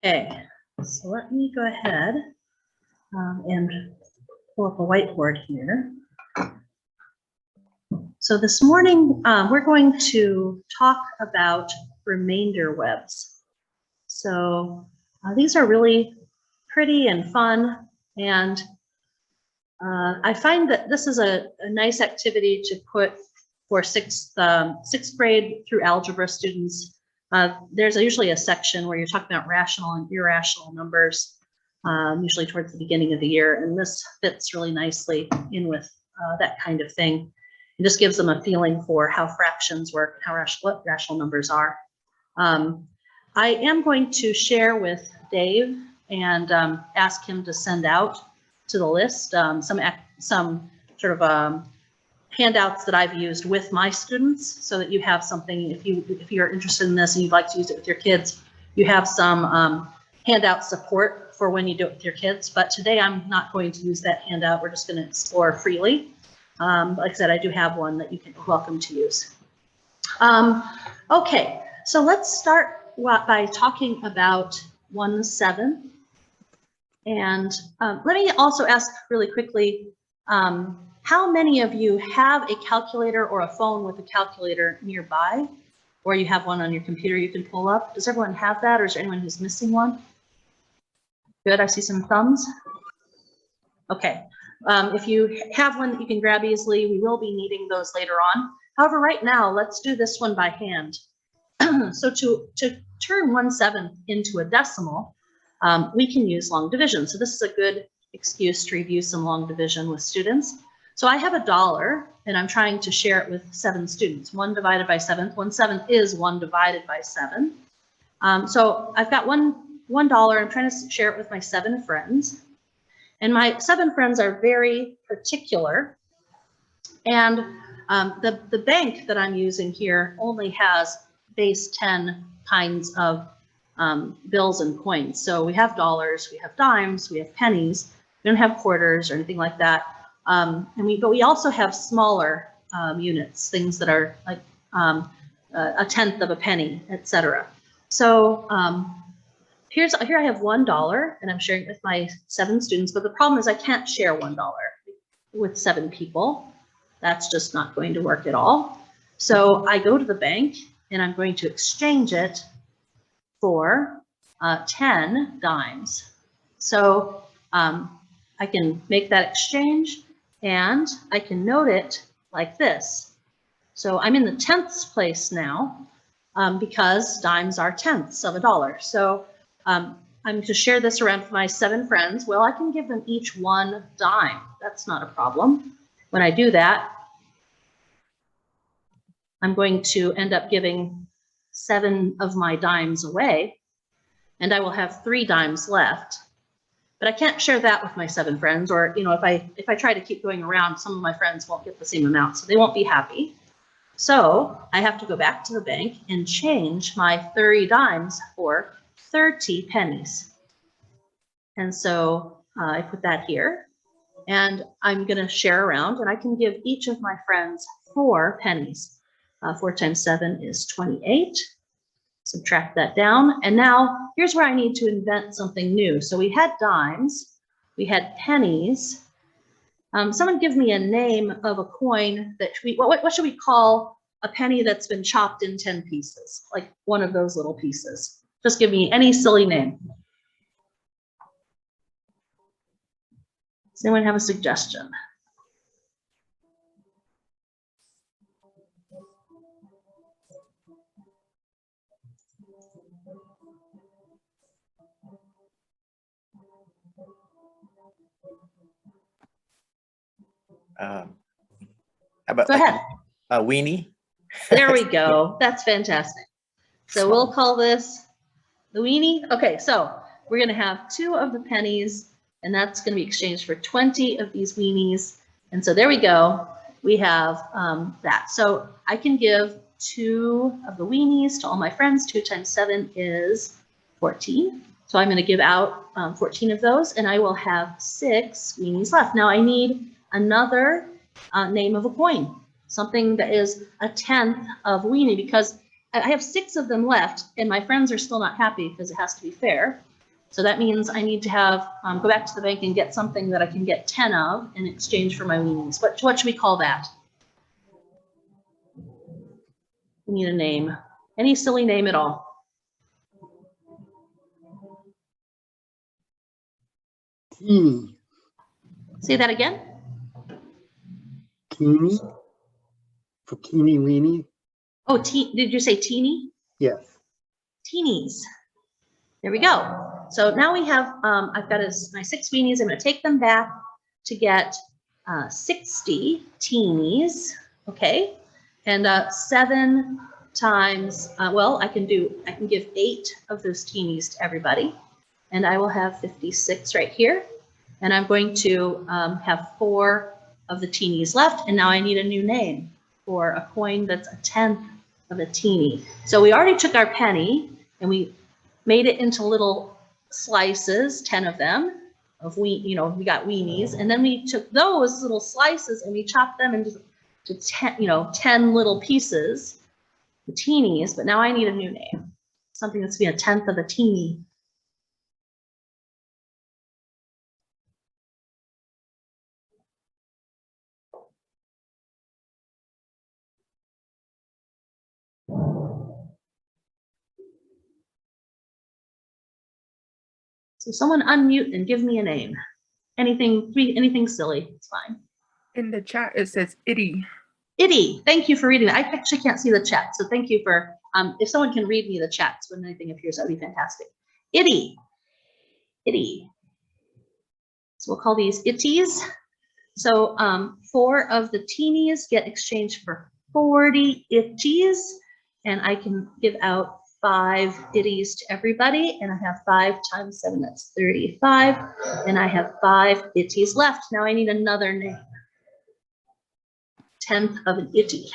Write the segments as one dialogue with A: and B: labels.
A: Okay, so let me go ahead and pull up a whiteboard here. So this morning, we're going to talk about remainder webs. So these are really pretty and fun, and I find that this is a nice activity to put for sixth grade through algebra students. There's usually a section where you're talking about rational and irrational numbers, usually towards the beginning of the year, and this fits really nicely in with that kind of thing. It just gives them a feeling for how fractions work, what rational numbers are. I am going to share with Dave and ask him to send out to the list some sort of handouts that I've used with my students, so that you have something, if you're interested in this and you'd like to use it with your kids, you have some handout support for when you do it with your kids. But today I'm not going to use that handout. We're just going to explore freely. Like I said, I do have one that you can welcome to use. Okay, so let's start by talking about 1-7. And let me also ask really quickly, how many of you have a calculator or a phone with a calculator nearby, or you have one on your computer you can pull up? Does everyone have that, or is there anyone who's missing one? Good, I see some thumbs. Okay, if you have one that you can grab easily, we will be needing those later on. However, right now, let's do this one by hand. So to turn 1/7 into a decimal, we can use long division. So this is a good excuse to review some long division with students. So I have $1, and I'm trying to share it with 7 students. 1 divided by 7, 1/7 is 1 divided by 7. So I've got $1. I'm trying to share it with my 7 friends. And my 7 friends are very particular. And the bank that I'm using here only has base 10 kinds of bills and coins. So we have dollars, we have dimes, we have pennies. We don't have quarters or anything like that. But we also have smaller units, things that are like a tenth of a penny, etc. So here I have $1, and I'm sharing it with my 7 students. But the problem is I can't share $1 with 7 people. That's just not going to work at all. So I go to the bank, and I'm going to exchange it for 10 dimes. So I can make that exchange, and I can note it like this. So I'm in the tenths place now because dimes are tenths of $1. So I'm going to share this around with my 7 friends. Well, I can give them each 1 dime. That's not a problem. When I do that, I'm going to end up giving 7 of my dimes away, and I will have 3 dimes left. But I can't share that with my 7 friends, or if I try to keep going around, some of my friends won't get the same amount, so they won't be happy. So I have to go back to the bank and change my 30 dimes for 30 pennies. And so I put that here, and I'm going to share around, and I can give each of my friends 4 pennies. 4 times 7 is 28. Subtract that down, and now here's where I need to invent something new. So we had dimes, we had pennies. Someone give me a name of a coin that what should we call a penny that's been chopped in 10 pieces, like one of those little pieces. Just give me any silly name. Does anyone have a suggestion?
B: How about
A: Go ahead.
B: A weenie?
A: There we go. That's fantastic. So we'll call this the weenie. Okay, so we're going to have 2 of the pennies, and that's going to be exchanged for 20 of these weenies. And so there we go. We have that. So I can give 2 of the weenies to all my friends. 2 times 7 is 14. So I'm going to give out 14 of those, and I will have 6 weenies left. Now I need another name of a coin, something that is a tenth of weenie, because I have 6 of them left, and my friends are still not happy because it has to be fair. So that means I need to have, go back to the bank and get something that I can get 10 of in exchange for my weenies. What should we call that? We need a name. Any silly name at all.
C: Teeny.
A: Say that again.
C: Teeny. For teeny weeny.
A: Oh, did you say teeny?
C: Yes.
A: Teenies. There we go. So now we have, I've got my 6 weenies. I'm going to take them back to get 60 teenies. Okay. And 7 times, well, I can give 8 of those teenies to everybody. And I will have 56 right here. And I'm going to have 4 of the teenies left. And now I need a new name for a coin that's a 1/10 of a teeny. So we already took our penny and we made it into little slices, 10 of them, we got weenies. And then we took those little slices and we chopped them into 10 little pieces, the teenies. But now I need a new name, something that's going to be a 1/10 of a teeny. So someone unmute and give me a name. Anything silly, it's fine.
D: In the chat, it says itty.
A: Itty, thank you for reading that. I actually can't see the chat, so thank you for, if someone can read me the chats when anything appears, that'd be fantastic. Itty, itty. So we'll call these itties. So 4 of the teenies get exchanged for 40 itties, and I can give out 5 itties to everybody, and I have 5 times 7, that's 35, and I have 5 itties left. Now I need another name. 1/10 of an itty.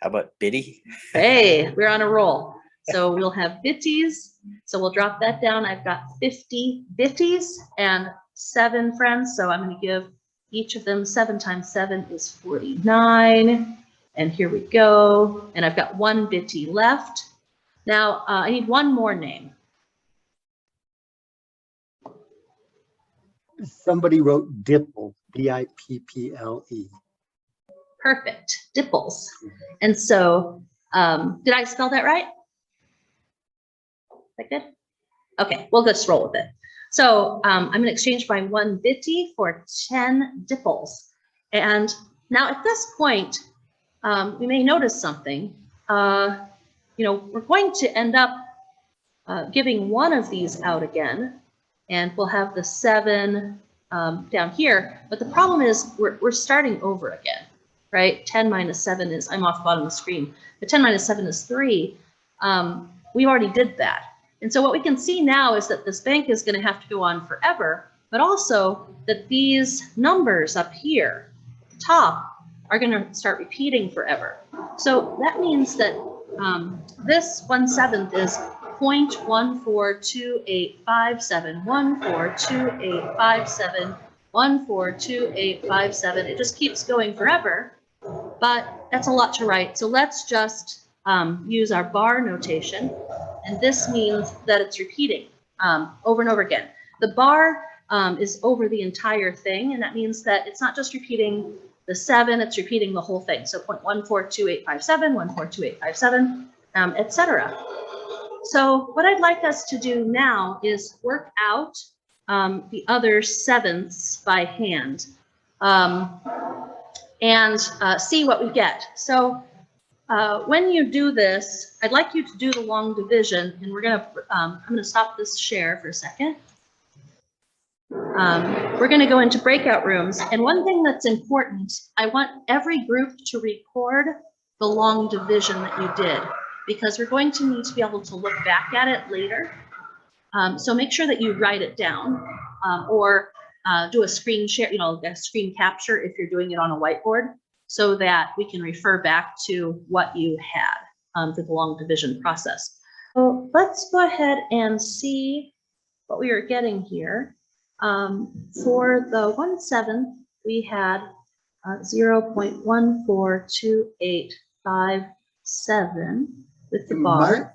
B: How about Biddy?
A: Hey, we're on a roll. So we'll have bitties. So we'll drop that down. I've got 50 bitties and 7 friends. So I'm going to give each of them 7 times 7 is 49. And here we go. And I've got 1 bitty left. Now I need one more name.
C: Somebody wrote Dipple, D-I-P-P-L-E.
A: Perfect. Dipples. And so did I spell that right? Is that good? Okay, we'll just roll with it. So I'm going to exchange my 1 bitty for 10 dipples. And now at this point, we may notice something. We're going to end up giving 1 of these out again, and we'll have the 7 down here. But the problem is we're starting over again, right? 10 minus 7 is, I'm off the bottom of the screen, but 10 minus 7 is 3. We already did that. And so what we can see now is that this bank is going to have to go on forever, but also that these numbers up here, top, are going to start repeating forever. So that means that this 1/7 is 0.142857, 142857, 142857. It just keeps going forever, but that's a lot to write. So let's just use our bar notation. And this means that it's repeating over and over again. The bar is over the entire thing, and that means that it's not just repeating the 7, it's repeating the whole thing. So 0.142857, 142857, etc. So what I'd like us to do now is work out the other 7ths by hand and see what we get. So when you do this, I'd like you to do the long division, and I'm gonna stop this share for a second. We're gonna go into breakout rooms, and one thing that's important, I want every group to record the long division that you did, because we're going to need to be able to look back at it later. So make sure that you write it down, or do a screen share, a screen capture if you're doing it on a whiteboard, so that we can refer back to what you had for the long division process. So let's go ahead and see what we are getting here. For the 1/7, we had 0.142857 with the bar.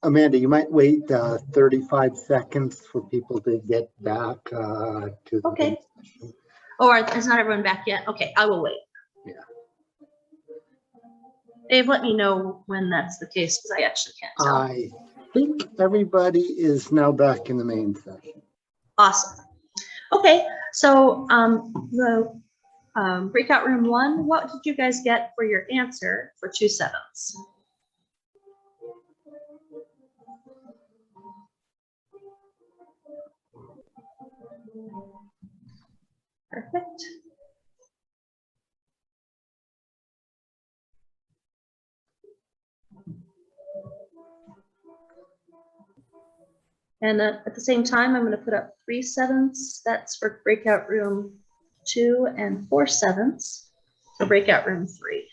C: Amanda, you might wait 35 seconds for people to get back to the
A: Okay.
C: main session.
A: Or is not everyone back yet? Okay, I will wait.
C: Yeah.
A: Dave, let me know when that's the case because I actually can't tell.
C: I think everybody is now back in the main session.
A: Awesome. Okay, so the breakout room 1, what did you guys get for your answer for 2 sevenths? Perfect. And at the same time, I'm going to put up 3 sevenths. That's for breakout room 2 and 4 sevenths for breakout room 3.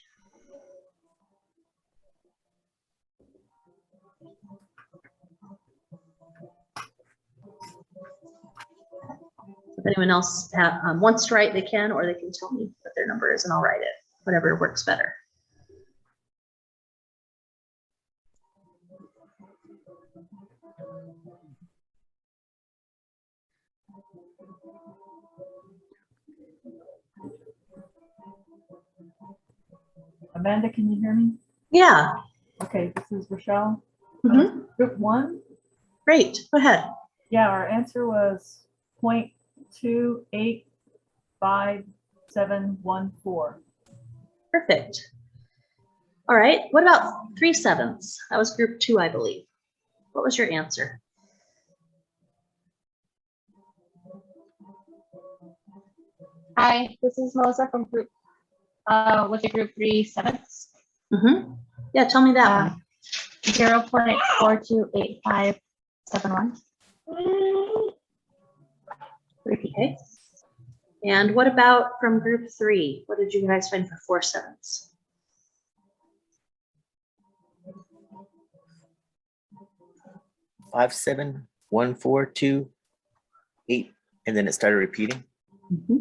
A: If anyone else wants to write, they can, or they can tell me what their number is and I'll write it, whatever works better.
E: Amanda, can you hear me?
A: Yeah.
E: Okay, this is Rochelle.
A: Mhm.
E: Group 1,
A: Great. Go ahead.
E: yeah, our answer was 0.285714.
A: Perfect. All right. What about 3 sevenths? That was group 2, I believe. What was your answer?
F: Hi, this is Melissa from group with the group 3 sevenths.
A: Mm-hmm. Yeah, tell me that one.
F: 0.428571.
A: Okay. And what about from group 3? What did you guys find for 4 sevenths?
B: Five, 7, 1, 4, 2, 8, and then it started repeating.
A: Mm-hmm.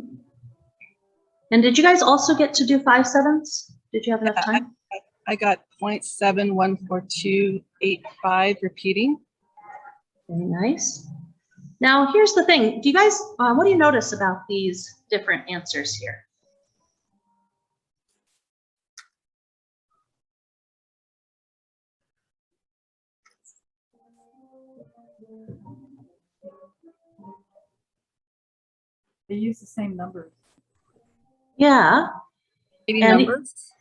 A: And did you guys also get to do 5 sevenths? Did you have enough time?
G: I got 0.714285 repeating.
A: Very nice. Now, here's the thing. Do you guys, what do you notice about these different answers here?
E: They use the same numbers.
A: Yeah.
G: 80
A: And
G: numbers.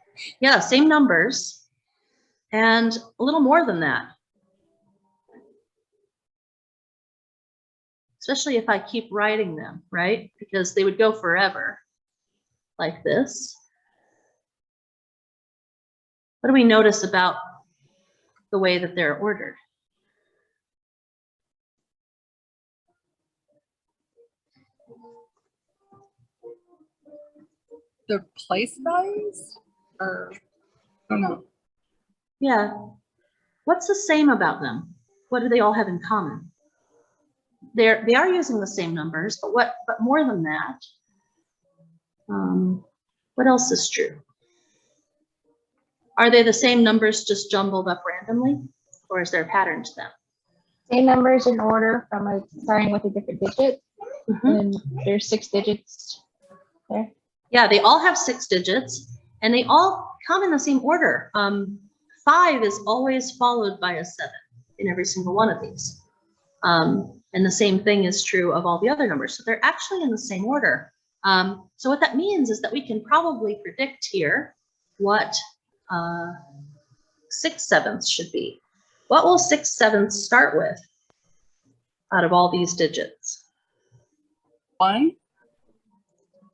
A: Yeah, same numbers and a little more than that. Especially if I keep writing them, right? Because they would go forever like this. What do we notice about the way that they're ordered?
G: The place values? Or, I don't know.
A: Yeah. What's the same about them? What do they all have in common? They are using the same numbers, but more than that, what else is true? Are they the same numbers just jumbled up randomly, or is there a pattern to them?
F: Same numbers in order from starting with a different digit.
A: Mhm.
F: And there's 6 digits there.
A: Yeah, they all have 6 digits, and they all come in the same order. 5 is always followed by a 7 in every single one of these. And the same thing is true of all the other numbers. So they're actually in the same order. So what that means is that we can probably predict here what 6 sevenths should be. What will 6 sevenths start with out of all these digits?
G: 1.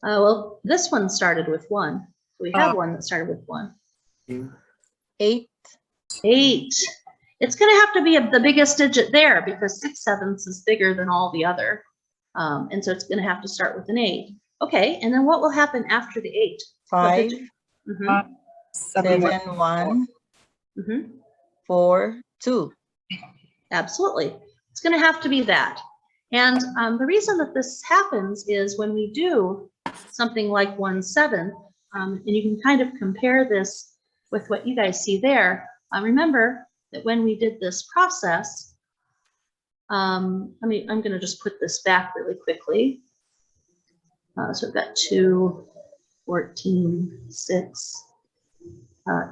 A: Well, this one started with 1. So we have one that started with 1.
H: 8.
A: 8. It's going to have to be the biggest digit there because 6 sevenths is bigger than all the other. And so it's going to have to start with an 8. Okay, and then what will happen after the 8?
H: 5.
A: Mm-hmm.
G: 7,
H: 7. 1.
A: Mm-hmm.
H: 4. 2.
A: Absolutely. It's going to have to be that. And the reason that this happens is when we do something like 1 7, and you can kind of compare this with what you guys see there. Remember, that when we did this process, I'm going to just put this back really quickly. So we've got 2, 14, 6,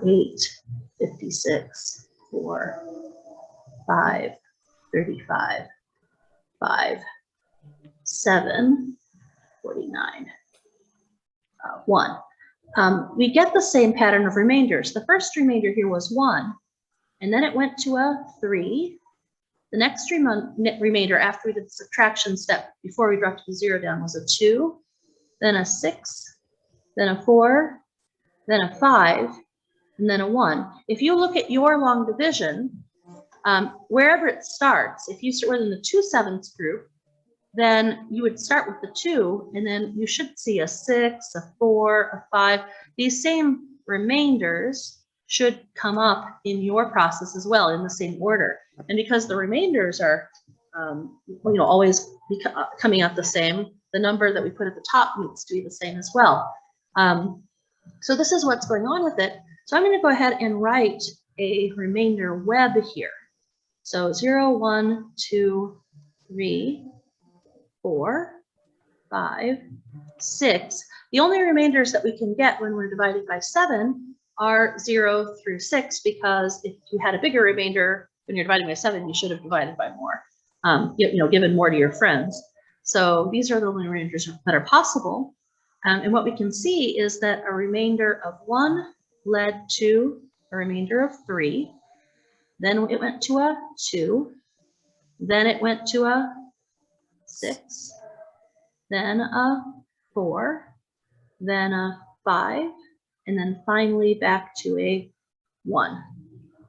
A: 8, 56, 4, 5, 35, 5, 7, 49, 1. We get the same pattern of remainders. The first remainder here was 1, and then it went to a 3. The next remainder after we did the subtraction step before we dropped the 0 down was a 2, then a 6, then a 4, then a 5, and then a 1. If you look at your long division, wherever it starts, if you start in the 2/7 group, then you would start with the 2, and then you should see a 6, a 4, a 5. These same remainders should come up in your process as well in the same order. And because the remainders are, always coming out the same, the number that we put at the top needs to be the same as well. So this is what's going on with it. So I'm going to go ahead and write a remainder web here. So 0, 1, 2, 3, 4, 5, 6. The only remainders that we can get when we're divided by 7 are 0 through 6, because if you had a bigger remainder when you're dividing by 7, you should have divided by more, given more to your friends. So these are the only remainders that are possible. And what we can see is that a remainder of 1 led to a remainder of 3. Then it went to a 2. Then it went to a 6. Then a 4. Then a 5. And then finally back to a 1.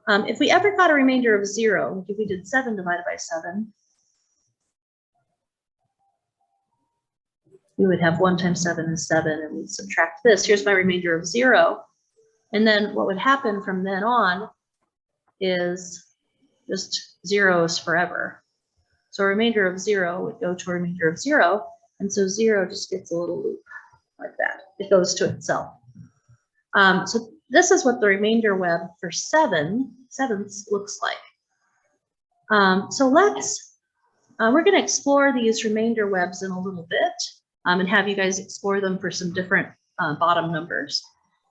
A: If we ever got a remainder of 0, if we did 7 divided by 7, we would have 1 times 7 is 7, and we'd subtract this. Here's my remainder of 0. And then what would happen from then on is just zeros forever. So a remainder of 0 would go to a remainder of 0, and so 0 just gets a little loop like that. It goes to itself. So this is what the remainder web for 7/7 looks like. So we're going to explore these remainder webs in a little bit, and have you guys explore them for some different bottom numbers.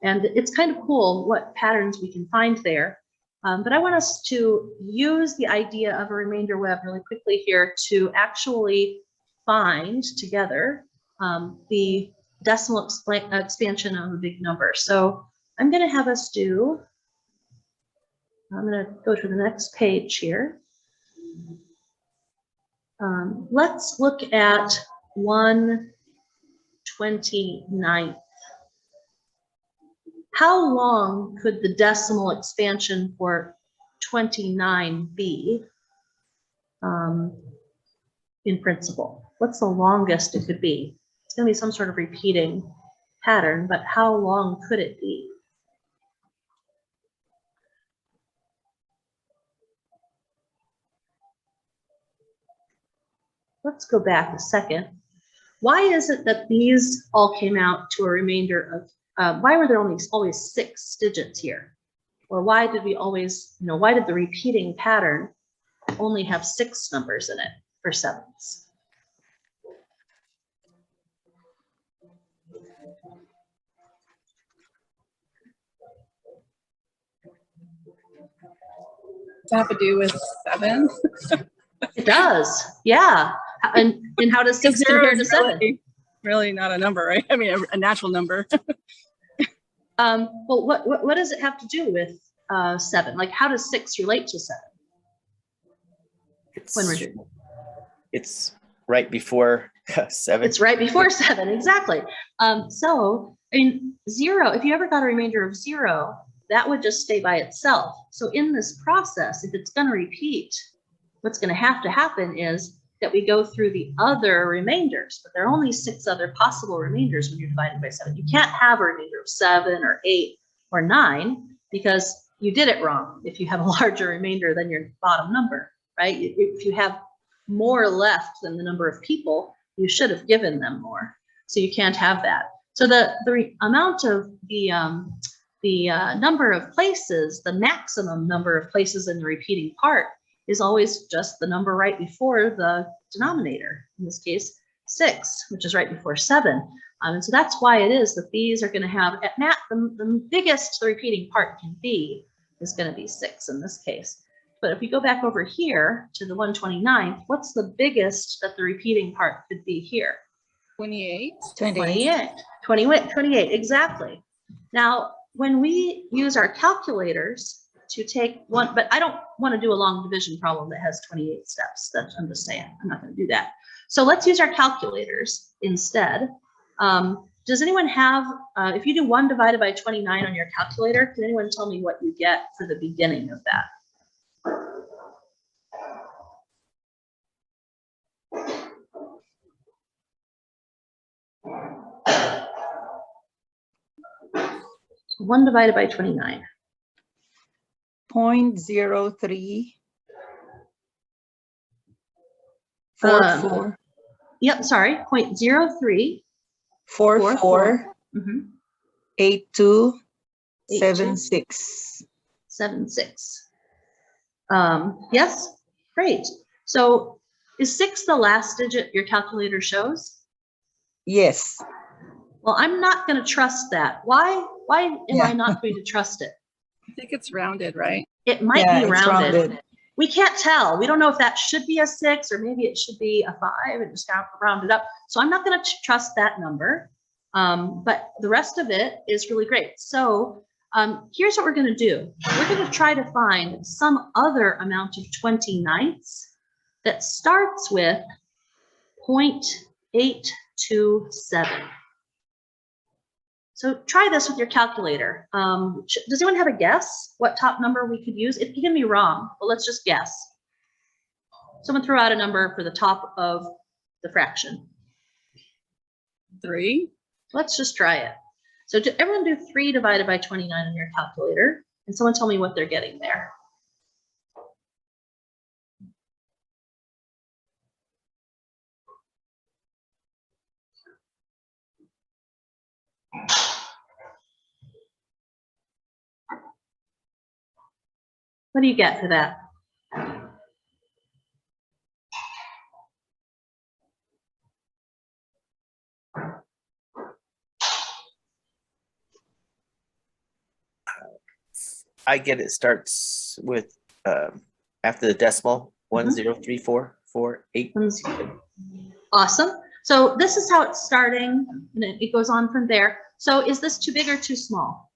A: And it's kind of cool what patterns we can find there. But I want us to use the idea of a remainder web really quickly here to actually find together the decimal expansion of a big number. So I'm going to have us I'm going to go to the next page here. Let's look at 1/29. How long could the decimal expansion for 29 be in principle? What's the longest it could be? It's going to be some sort of repeating pattern, but how long could it be? Let's go back a second. Why is it that these all came out to a remainder of why were there always 6 digits here? Or why did we always, why did the repeating pattern only have 6 numbers in it for 7s?
G: Does that have to do with 7?
A: It does, yeah. And how does 6 compare to 7?
G: Really not a number, right? I mean, a natural number.
A: Well, what does it have to do with 7? Like, how does 6 relate to 7? When we're doing
B: It's right before 7.
A: It's right before 7, exactly. So, I mean, 0, if you ever got a remainder of 0, that would just stay by itself. So in this process, if it's going to repeat, what's going to happen is that we go through the other remainders, but there are only 6 other possible remainders when you're dividing by 7. You can't have a remainder of 7 or 8 or 9 because you did it wrong if you have a larger remainder than your bottom number, right? If you have more left than the number of people, you should have given them more. So you can't have that. So the amount of the the number of places, the maximum number of places in the repeating part is always just the number right before the denominator, in this case, 6, which is right before 7. And so that's why it is that these are going to have, at math, the biggest the repeating part can be is going to be 6 in this case. But if we go back over here to the 129th, what's the biggest that the repeating part could be here?
G: 28.
A: 28, exactly. Now, when we use our calculators to take one, but I don't want to do a long division problem that has 28 steps. I'm just saying, I'm not going to do that. So let's use our calculators instead. Does anyone have, if you do 1 divided by 29 on your calculator, can anyone tell me what you get for the beginning of that? One divided by 29.
H: 0.03. 44.
A: Yep, sorry, 0.03.
H: 44.
A: Mhm.
H: 8276.
A: 76. Yes, great. So is 6 the last digit your calculator shows?
H: Yes.
A: Well, I'm not going to trust that. Why am I not going to trust it?
G: I think it's rounded, right?
A: It might
H: Yeah,
A: be
H: it's
A: rounded.
H: rounded.
A: We can't tell. We don't know if that should be a 6 or maybe it should be a 5 and just round it up. So I'm not going to trust that number. But the rest of it is really great. So here's what we're going to do. We're going to try to find some other amount of 29ths that starts with 0.827. So try this with your calculator. Does anyone have a guess what top number we could use? It can be wrong, but let's just guess. Someone throw out a number for the top of the fraction.
G: 3.
A: Let's just try it. So everyone do 3 divided by 29 on your calculator, and someone tell me what they're getting there. What do you get for that?
B: I get it starts with after the decimal 103448.
A: Awesome. So this is how it's starting, and it goes on from there. So is this too big or too small?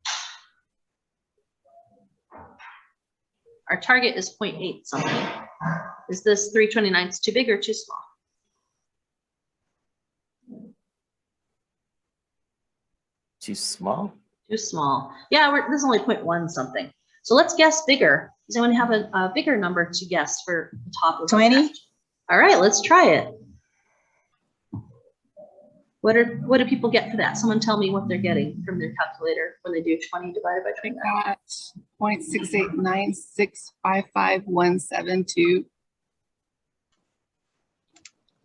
A: Our target is 0.8 something. Is this 3/29 too big or too small?
B: Too small?
A: Too small. Yeah, this is only 0.1 something. So let's guess bigger. Does anyone have a bigger number to guess for the top of
H: 20.
A: All right, let's try it. What do people get for that? Someone tell me what they're getting from their calculator when they do 20 divided by 29.
G: Got 0.689655172.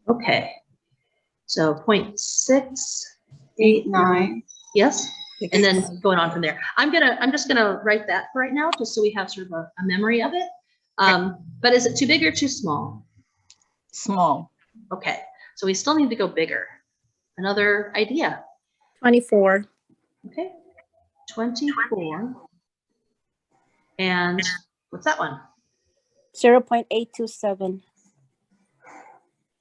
A: Okay. So 0.689. Yes. And then going on from there. I'm just gonna write that for right now, just so we have sort of a memory of it. But is it too big or too small?
H: Small.
A: Okay. So we still need to go bigger. Another idea.
I: 24.
A: Okay. 24. And what's that one?
I: 0.827.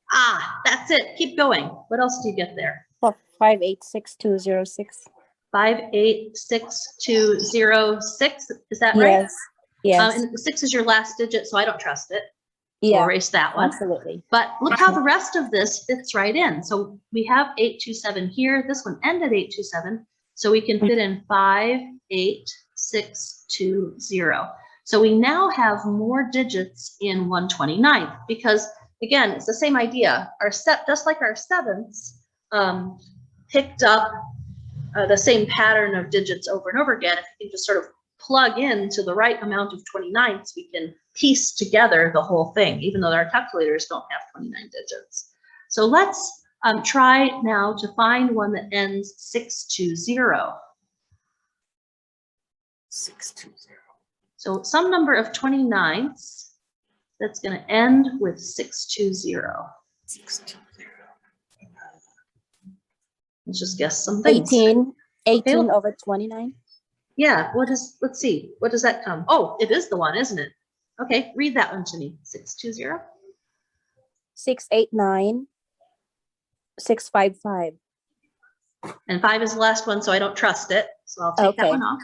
A: Ah, that's it. Keep going. What else do you get there?
I: 586206.
A: 586206. Is that right?
I: Yes. Yes.
A: And 6 is your last digit, so I don't trust it.
I: Yeah.
A: We'll erase that one.
I: Absolutely.
A: But look how the rest of this fits right in. So we have 827 here. This one ended 827. So we can fit in 58620. So we now have more digits in 129th because, again, it's the same idea. Our set, just like our sevenths, picked up the same pattern of digits over and over again. If you can just sort of plug into the right amount of 29ths, we can piece together the whole thing, even though our calculators don't have 29 digits. So let's try now to find one that ends 620.
B: 620.
A: So some number of 29ths that's going to end with 620.
B: 620.
A: Let's just guess some things.
I: 18
A: look.
I: over 29.
A: Yeah, let's see, what does that come? Oh, it is the one, isn't it? Okay, read that one to me. 620.
I: 689. 655.
A: And 5 is the last one, so I don't trust it. So I'll take that
I: Okay.
A: one off.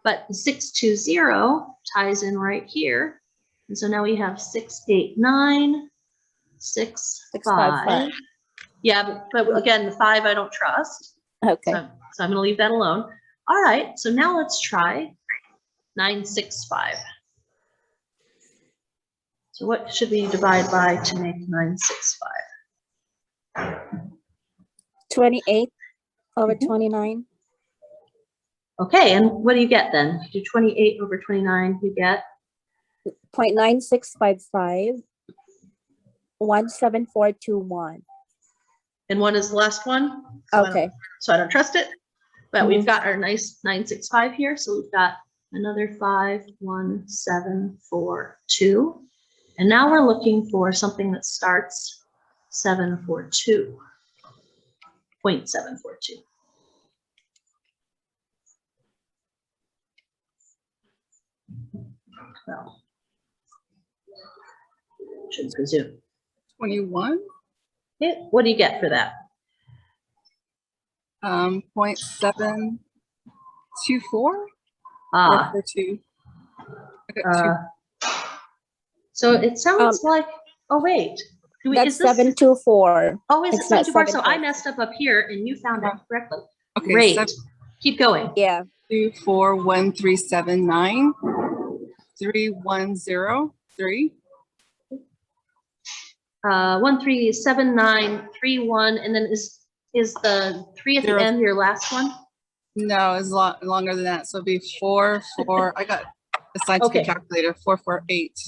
A: But 620 ties in right here. And so now we have 689, 655. Yeah, but again, the 5 I don't trust.
I: Okay.
A: So I'm going to leave that alone. All right, so now let's try 965. So what should we divide by to make 965?
I: 28 over
A: Mhm.
I: 29.
A: Okay, and what do you get then? If you do 28 over 29, you get
I: 0.9655. 17421.
A: and 1 is the last one.
I: Okay.
A: So I don't trust it. But we've got our nice 965 here. So we've got another 51742. And now we're looking for something that starts 742. 0.742. Well, should presume.
G: 21.
A: Okay, what do you get for that?
G: 0.724.
A: Ah,
G: Or 2. I got 2.
A: so it sounds like, oh wait,
I: That's
A: is this,
I: 724.
A: oh, is it
I: It's not
A: 724? So I
I: 724.
A: messed up here and you found it correctly.
G: Okay,
A: Great. Keep going.
I: Yeah.
G: 241,379. 3103.
A: 137931, and then is the 3 at the
G: Zero.
A: end your last one?
G: No, it's a lot longer than that. So it'd be 4, 4. I got a scientific
A: Okay.
G: calculator. 448.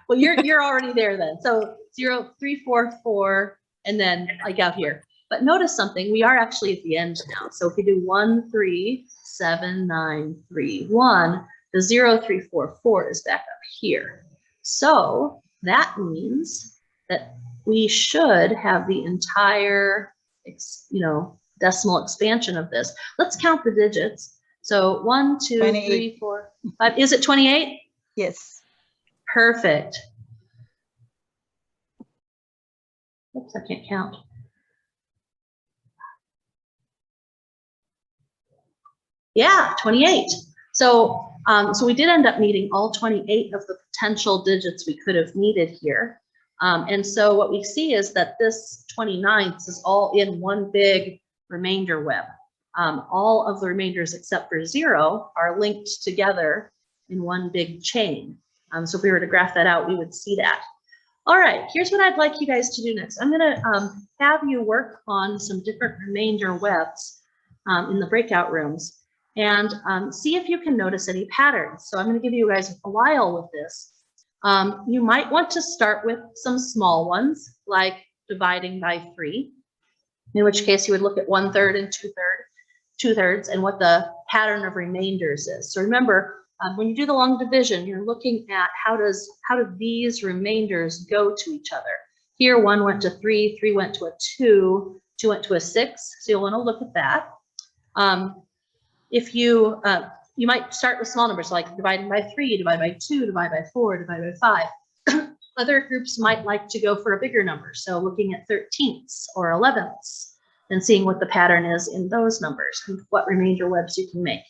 A: Well, you're already there then. So 0, 3, 4, 4, and then like out here. But notice something, we are actually at the end now. So if we do 137931, the 0344 is back up here. So that means that we should have the entire, decimal expansion of this. Let's count the digits. So 1, 2,
H: 28.
A: 3, 4, 5. Is it 28?
H: Yes.
A: Perfect. Oops, I can't count. Yeah, 28. So, so we did end up needing all 28 of the potential digits we could have needed here. And so what we see is that this 29th is all in one big remainder web. All of the remainders except for 0 are linked together in one big chain. So if we were to graph that out, we would see that. All right, here's what I'd like you guys to do next. I'm gonna have you work on some different remainder webs in the breakout rooms and see if you can notice any patterns. So I'm gonna give you guys a while with this. You might want to start with some small ones, like dividing by 3, in which case you would look at 1/3 and 2/3, and what the pattern of remainders is. So remember, when you do the long division, you're looking at how do these remainders go to each other. Here, 1 went to 3, 3 went to a 2, 2 went to a 6. So you'll want to look at that. If you might start with small numbers like dividing by 3, divide by 2, divide by 4, divide by 5. Other groups might like to go for a bigger number. So looking at 13ths or 11ths and seeing what the pattern is in those numbers and what remainder webs you can make.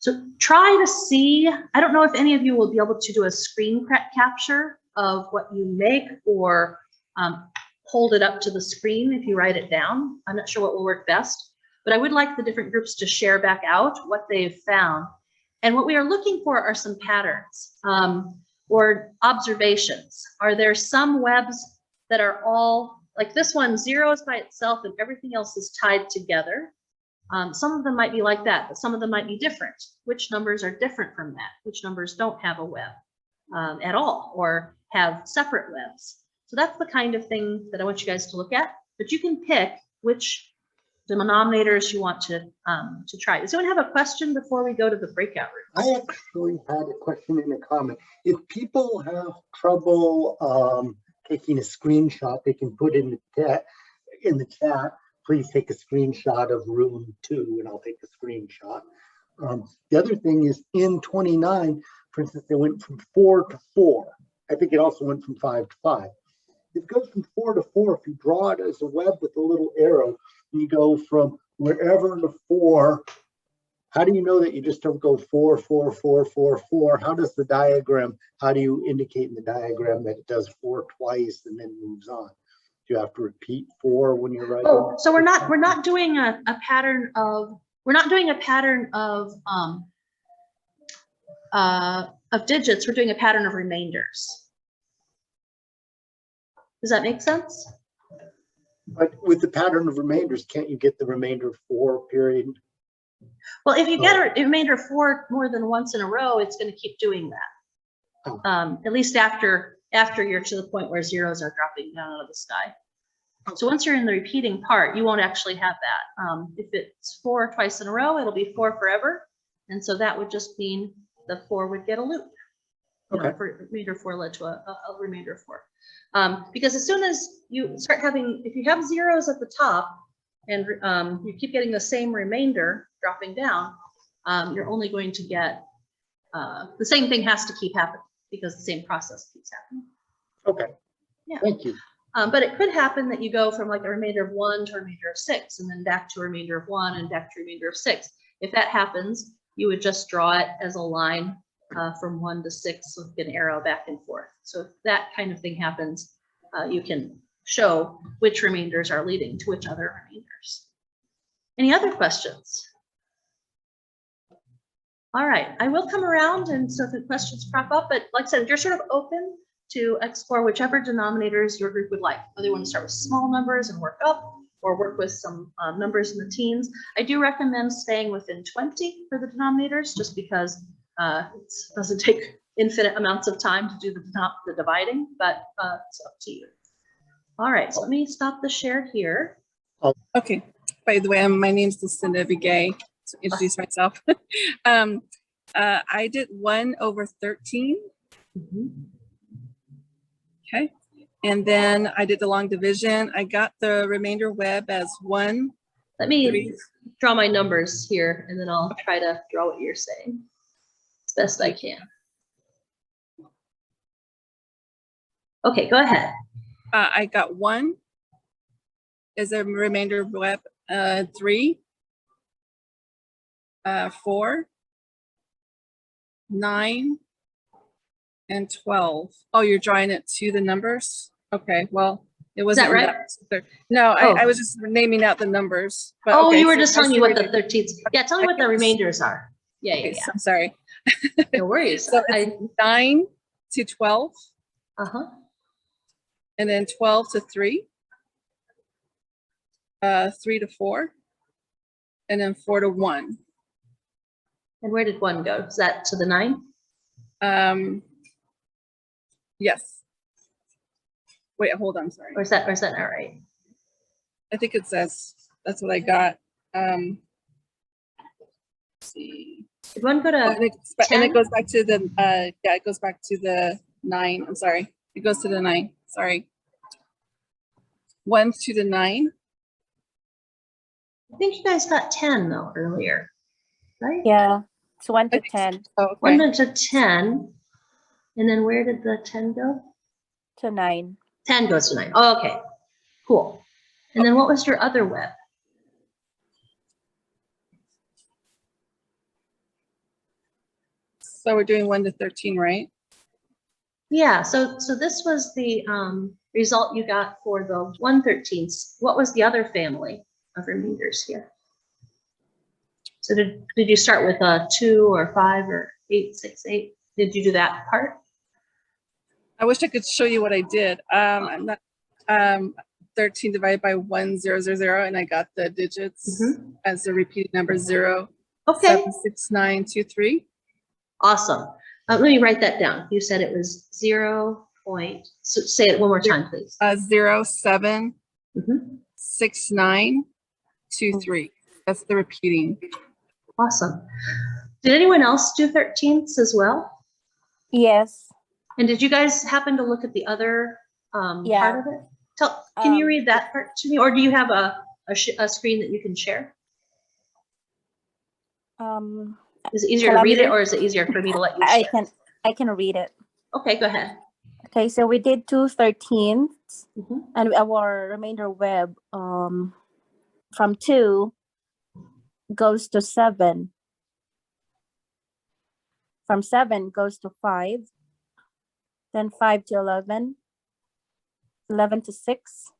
A: So try to see, I don't know if any of you will be able to do a screen capture of what you make or hold it up to the screen if you write it down. I'm not sure what will work best, but I would like the different groups to share back out what they've found. And what we are looking for are some patterns or observations. Are there some webs that are all, like this one, 0 is by itself and everything else is tied together? Some of them might be like that, but some of them might be different. Which numbers are different from that? Which numbers don't have a web at all or have separate webs? So that's the kind of thing that I want you guys to look at, but you can pick which denominators you want to try. Does anyone have a question before we go to the breakout room?
C: I actually had a question in a comment. If people have trouble taking a screenshot, they can put in the chat, please take a screenshot of room 2, and I'll take a screenshot. The other thing is in 29, for instance, they went from 4 to 4. I think it also went from 5 to 5. It goes from 4 to 4. If you draw it as a web with a little arrow, you go from wherever to 4. How do you know that you just don't go 4, 4, 4, 4, 4? How does the diagram, how do you indicate in the diagram that it does 4 twice and then moves on? Do you have to repeat 4 when you're writing?
A: Oh, so we're not doing a pattern of, of digits. We're doing a pattern of remainders. Does that make sense?
C: But with the pattern of remainders, can't you get the remainder of 4 period?
A: Well, if you get a remainder of 4 more than once in a row, it's going to keep doing that.
C: Oh.
A: At least after you're to the point where zeros are dropping down out of the sky. So once you're in the repeating part, you won't actually have that. If it's 4 twice in a row, it'll be 4 forever. And so that would just mean the 4 would get a loop.
C: Okay.
A: For remainder 4 led to a remainder of 4. Because as soon as you start having, if you have zeros at the top and you keep getting the same remainder dropping down, you're only going to get, the same thing has to keep happening because the same process keeps happening.
C: Okay.
A: Yeah.
C: Thank you.
A: But it could happen that you go from like a remainder of 1 to a remainder of 6 and then back to a remainder of 1 and back to a remainder of 6. If that happens, you would just draw it as a line from 1 to 6 with an arrow back and forth. So if that kind of thing happens, you can show which remainders are leading to which other remainders. Any other questions? All right, I will come around, and so if the questions crop up, but like I said, you're sort of open to explore whichever denominators your group would like. Whether you want to start with small numbers and work up, or work with some numbers in the teens. I do recommend staying within 20 for the denominators, just because it doesn't take infinite amounts of time to do the dividing, but it's up to you. All right, so let me stop the share here.
G: Okay. By the way, my name's Serenevy. To introduce myself. I did 1 over 13. Okay. And then I did the long division. I got the remainder web as 1.
A: Let me draw my numbers here, and then I'll try to draw what you're saying as best I can. Okay, go ahead.
G: I got 1 as a remainder web, 3, 4, 9, and 12. Oh, you're drawing it to the numbers? Okay, well, it wasn't
A: Is that right?
G: that. No,
A: Oh.
G: I was just naming out the numbers. But
A: Oh,
G: okay,
A: you were
G: so
A: just
G: I
A: telling me
G: see
A: what
G: where
A: the 13s. Yeah, tell me what the remainders are. Yeah,
G: Okay,
A: yeah,
G: so I'm sorry.
A: yeah. No worries.
G: So it's 9 to 12, and then 12 to 3, 3 to 4, and then 4 to 1.
A: And where did 1 go? Is that to the 9?
G: Yes. Wait, hold on, sorry.
A: Or is that not right?
G: I think it says that's what I got. Let's see.
A: Did 1 go to
G: And it goes back to the yeah, it goes back to the 9. I'm sorry. It goes to the 9. Sorry. 1 to the 9.
A: I think you guys got 10 though earlier, right?
I: Yeah, it's 1 to 10
G: Oh, okay.
A: 1 went to 10. And then where did the 10 go?
I: to 9.
A: 10 goes to 9. Oh, okay, cool. And then what was your other web?
G: So we're doing 1 to 13, right?
A: Yeah, so this was the result you got for the 113s. What was the other family of remainders here? So did you start with 2 or 5 or 8, 6, 8? Did you do that part?
G: I wish I could show you what I did. I'm not 13 divided by 1, 0, 0, 0, and I got the digits as the repeated number 0,
A: Okay,
G: 7, 6, 9, 2, 3.
A: awesome. Let me write that down. You said it was 0. So say it one more time, please.
G: 0, 7,
A: Mhm.
G: 6, 9, 2, 3. That's the repeating.
A: Awesome. Did anyone else do 13ths as well?
I: Yes.
A: And did you guys happen to look at the other
I: Yeah.
A: part of it? Can you read
I: the-
A: that part to me, or do you have a screen that you can share? Is it easier to read it, or is it easier for me to let you share?
I: I can read it.
A: Okay, go ahead.
I: Okay, so we did 2 13ths,
A: Mhm.
I: and our remainder web from 2 goes to 7. From 7 goes to 5, then 5 to 11, 11 to 6,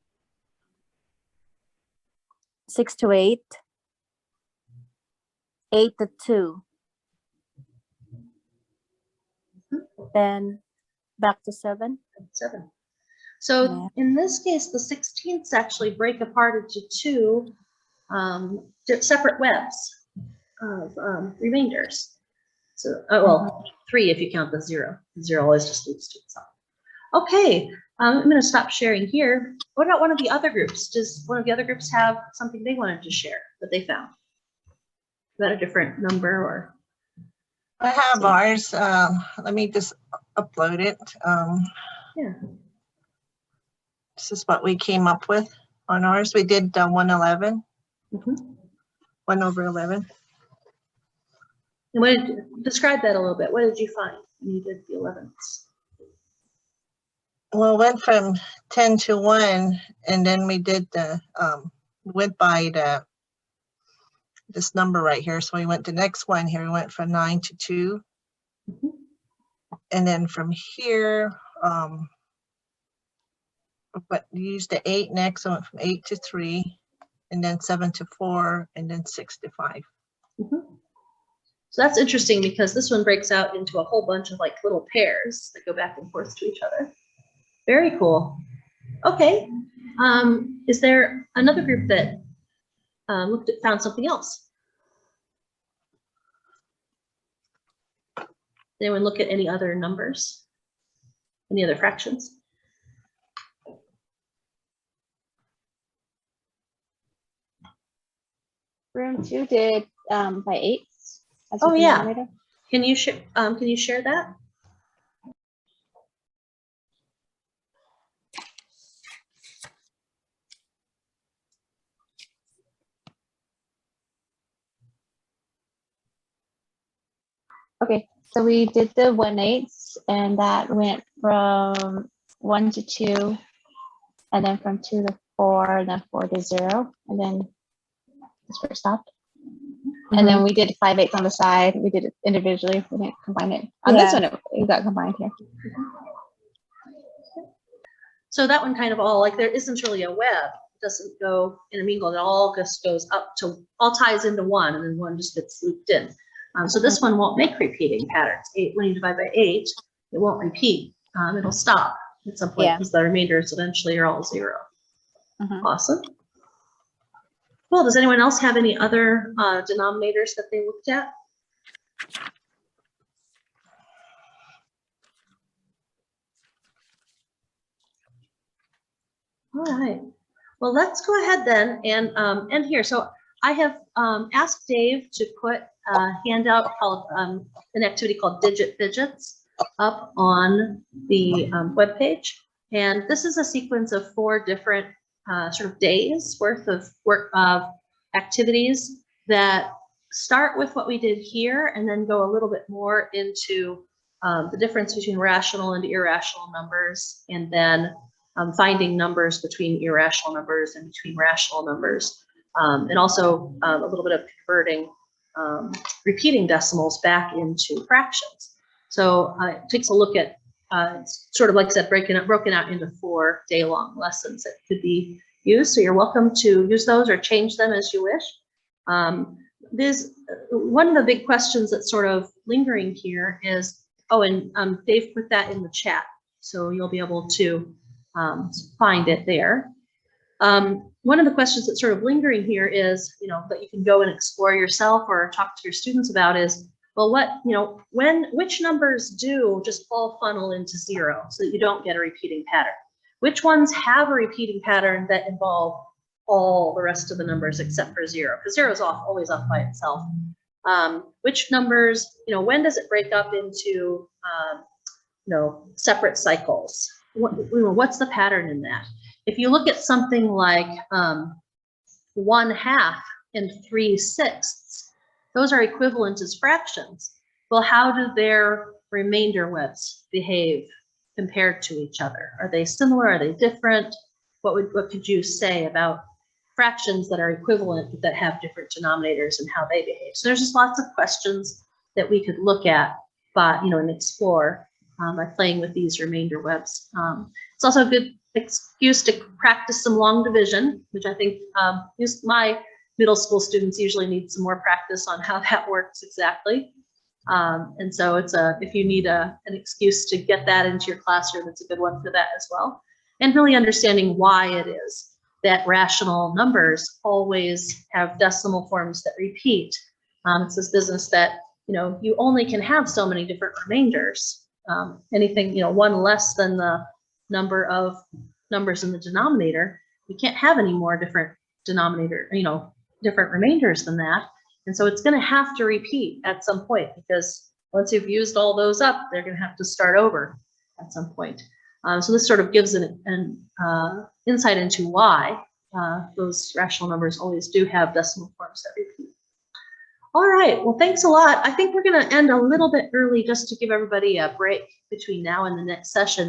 I: 6 to 8, 8 to 2, then back to 7.
A: 7. So
I: Yeah.
A: in this case, the 16ths actually break apart into 2 separate webs of remainders. So, well, 3 if you count the 0. 0 always just leads to itself. Okay, I'm going to stop sharing here. What about one of the other groups? Does one of the other groups have something they wanted to share that they found? About a different number or?
J: I have ours. Let me just upload it.
A: Yeah.
J: This is what we came up with on ours. We did 111,
A: Mhm.
J: 1 over 11.
A: And describe that a little bit. What did you find when you did the 11ths?
J: Well, went from 10 to 1, and then we did the, went by this number right here. So we went to the next one here. We went from 9 to 2.
A: Mhm.
J: And then from here, but used the 8 next. I went from 8 to 3, and then 7 to 4, and then 6 to 5.
A: Mhm. So that's interesting because this one breaks out into a whole bunch of like little pairs that go back and forth to each other. Very cool. Okay. Is there another group that found something else? Did anyone look at any other numbers? Any other fractions?
F: Room 2 did by 8s. as
A: Oh,
F: a
A: yeah.
F: denominator.
A: Can you share that?
F: Okay, so we did the 1/8, and that went from 1 to 2, and then from 2 to 4, and then 4 to 0, and then that's where it stopped. And then we did 5/8 on the side. We did it individually. We didn't combine it. On this
I: Yeah.
F: one, it got combined here.
A: So that one kind of all, like there isn't really a web. It doesn't go intermingled. It all just goes up to, all ties into one, and then one just gets looped in. So this one won't make repeating patterns. 8, when you divide by 8, it won't repeat. It'll stop at some point
I: Yeah.
A: because the remainders eventually are all 0.
I: Mhm.
A: Awesome. Cool. Does anyone else have any other denominators that they looked at? All right. Well, let's go ahead then and end here. So I have asked Dave to put a handout called an activity called Digit Fidgets up on the webpage. And this is a sequence of 4 different sort of days worth of work of activities that start with what we did here and then go a little bit more into the difference between rational and irrational numbers, and then finding numbers between irrational numbers and between rational numbers, and also a little bit of converting repeating decimals back into fractions. So it takes a look at it's sort of like I said, broken out into 4 day-long lessons that could be used. So you're welcome to use those or change them as you wish. There's one of the big questions that's sort of lingering here is, oh, and Dave put that in the chat, so you'll be able to find it there. One of the questions that's sort of lingering here is, that you can go and explore yourself or talk to your students about is, well, which numbers do just all funnel into 0 so that you don't get a repeating pattern? Which ones have a repeating pattern that involve all the rest of the numbers except for 0, because 0 is always off by itself. Which numbers, when does it break up into, separate cycles? What's the pattern in that? If you look at something like 1/2 and 3/6, those are equivalent as fractions. Well, how do their remainder webs behave compared to each other? Are they similar? Are they different? What could you say about fractions that are equivalent but that have different denominators and how they behave? So there's just lots of questions that we could look at, but and explore by playing with these remainder webs. It's also a good excuse to practice some long division, which I think my middle school students usually need some more practice on how that works exactly. And so if you need an excuse to get that into your classroom, it's a good one for that as well. And really understanding why it is that rational numbers always have decimal forms that repeat. It's this business that, you only can have so many different remainders. Anything, one less than the number of numbers in the denominator, you can't have any more different denominator, different remainders than that. And so it's going to have to repeat at some point, because once you've used all those up, they're going to have to start over at some point. So this sort of gives an insight into why those rational numbers always do have decimal forms that repeat. All right, well, thanks a lot. I think we're going to end a little bit early just to give everybody a break between now and the next session.